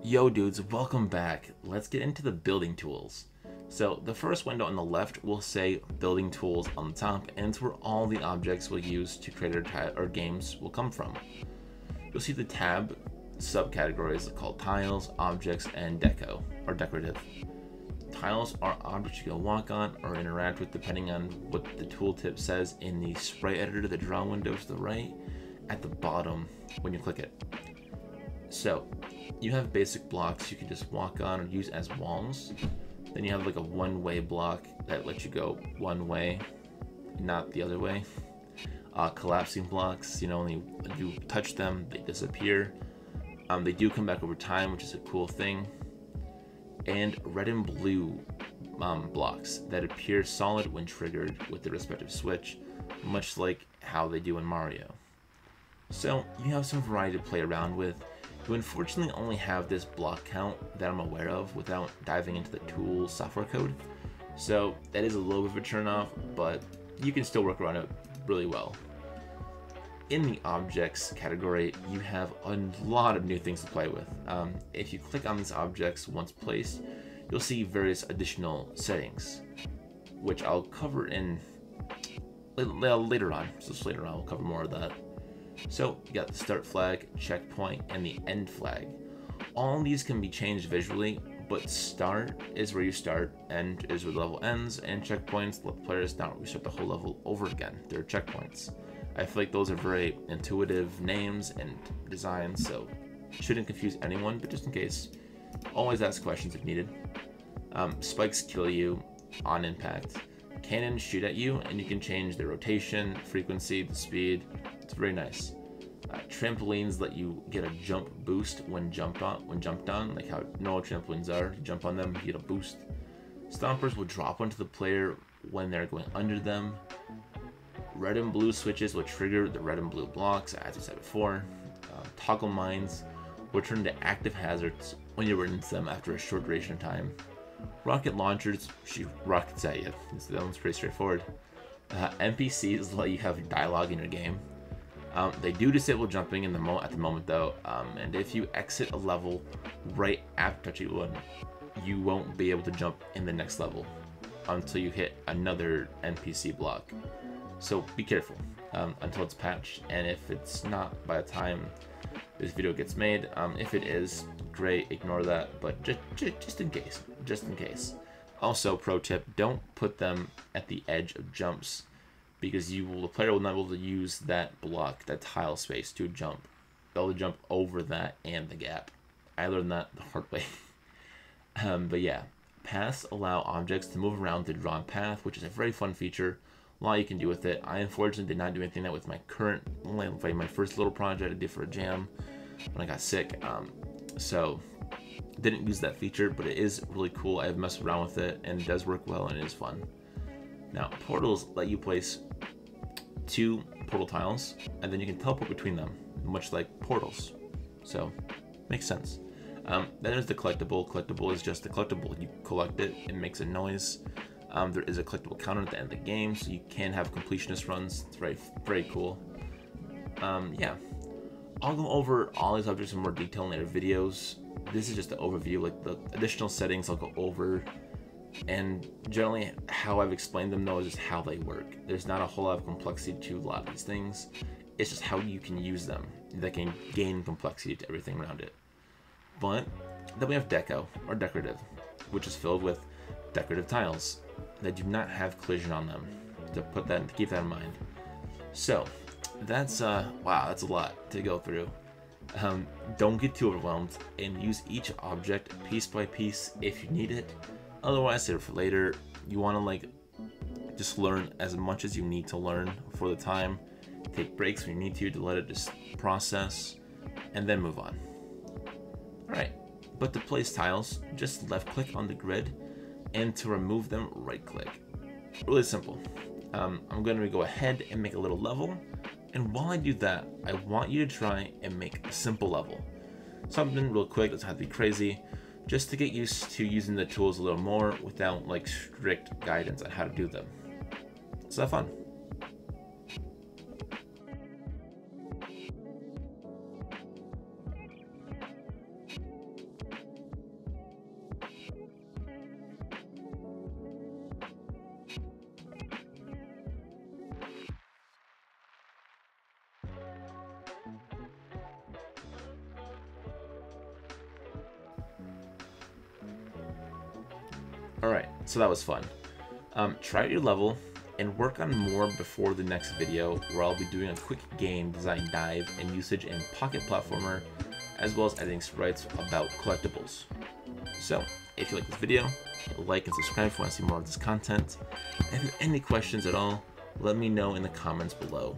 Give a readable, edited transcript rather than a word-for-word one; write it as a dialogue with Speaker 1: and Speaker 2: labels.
Speaker 1: Yo dudes, welcome back. Let's get into the building tools. So the first window on the left will say building tools on the top, and it's where all the objects we'll use to create our games will come from. You'll see the tab subcategories called tiles, objects, and deco, or decorative. Tiles are objects you can walk on or interact with depending on what the tooltip says in the sprite editor, the draw window to the right, at the bottom when you click it. So you have basic blocks you can just walk on or use as walls. Then you have like a one-way block that lets you go one way, not the other way. Collapsing blocks, when you touch them, they disappear. They do come back over time, which is a cool thing. And red and blue blocks that appear solid when triggered with the respective switch, much like how they do in Mario. So you have some variety to play around with. You unfortunately only have this block count that I'm aware of without diving into the tool software code. So that is a little bit of a turn off, but you can still work around it really well. In the objects category, you have a lot of new things to play with. If you click on these objects once placed, you'll see various additional settings, which I'll cover in later on. So just later on, we'll cover more of that. So you got the start flag, checkpoint, and the end flag. All these can be changed visually, but start is where you start, end is where the level ends, and checkpoints let players not restart the whole level over again. They're checkpoints. I feel like those are very intuitive names and designs, so shouldn't confuse anyone, but just in case, always ask questions if needed. Spikes kill you on impact. Cannons shoot at you, and you can change the rotation, frequency, the speed. It's very nice. Trampolines let you get a jump boost when jumped on, like how normal trampolines are. You jump on them, you get a boost. Stompers will drop onto the player when they're going under them. Red and blue switches will trigger the red and blue blocks, as I said before. Toggle mines will turn into active hazards when you run into them after a short duration of time. Rocket launchers shoot rockets at you. That one's pretty straightforward. NPCs let you have dialogue in your game. They do disable jumping at the moment though, and if you exit a level right after touching one, you won't be able to jump in the next level until you hit another NPC block. So be careful until it's patched, and if it's not by the time this video gets made, if it is, great, ignore that, but just in case. Also, pro tip, don't put them at the edge of jumps, because the player will not be able to use that block, that tile space to jump. They'll jump over that and the gap. I learned that the hard way. But yeah, paths allow objects to move around the drawn path, which is a very fun feature. A lot you can do with it. I unfortunately did not do anything that with my my first little project I did for a jam when I got sick. So didn't use that feature, but it is really cool. I've messed around with it and it does work well and it is fun. Now, portals let you place 2 portal tiles, and then you can teleport between them, much like portals. So, makes sense. Then there's the collectible. Collectible is just a collectible. You collect it, it makes a noise. There is a collectible counter at the end of the game, so you can have completionist runs. It's very, very cool. Yeah, I'll go over all these objects in more detail in later videos. This is just an overview, like the additional settings I'll go over. And generally how I've explained them though is just how they work. There's not a whole lot of complexity to a lot of these things. It's just how you can use them that can gain complexity to everything around it. But then we have deco, or decorative, which is filled with decorative tiles that do not have collision on them. To keep that in mind. So that's wow, that's a lot to go through. Don't get too overwhelmed and use each object piece by piece if you need it. Otherwise, save it for later. You want to just learn as much as you need to learn for the time. Take breaks when you need to let it just process, and then move on. Alright, but to place tiles, just left click on the grid, and to remove them, right click. Really simple. I'm going to go ahead and make a little level, and while I do that, I want you to try and make a simple level. Something real quick, doesn't have to be crazy. Just to get used to using the tools a little more without strict guidance on how to do them. So have fun. Alright, so that was fun. Try out your level and work on more before the next video, where I'll be doing a quick game design dive and usage in Pocket Platformer, as well as editing sprites about collectibles. So, if you like this video, like and subscribe if you want to see more of this content. And if you have any questions at all, let me know in the comments below.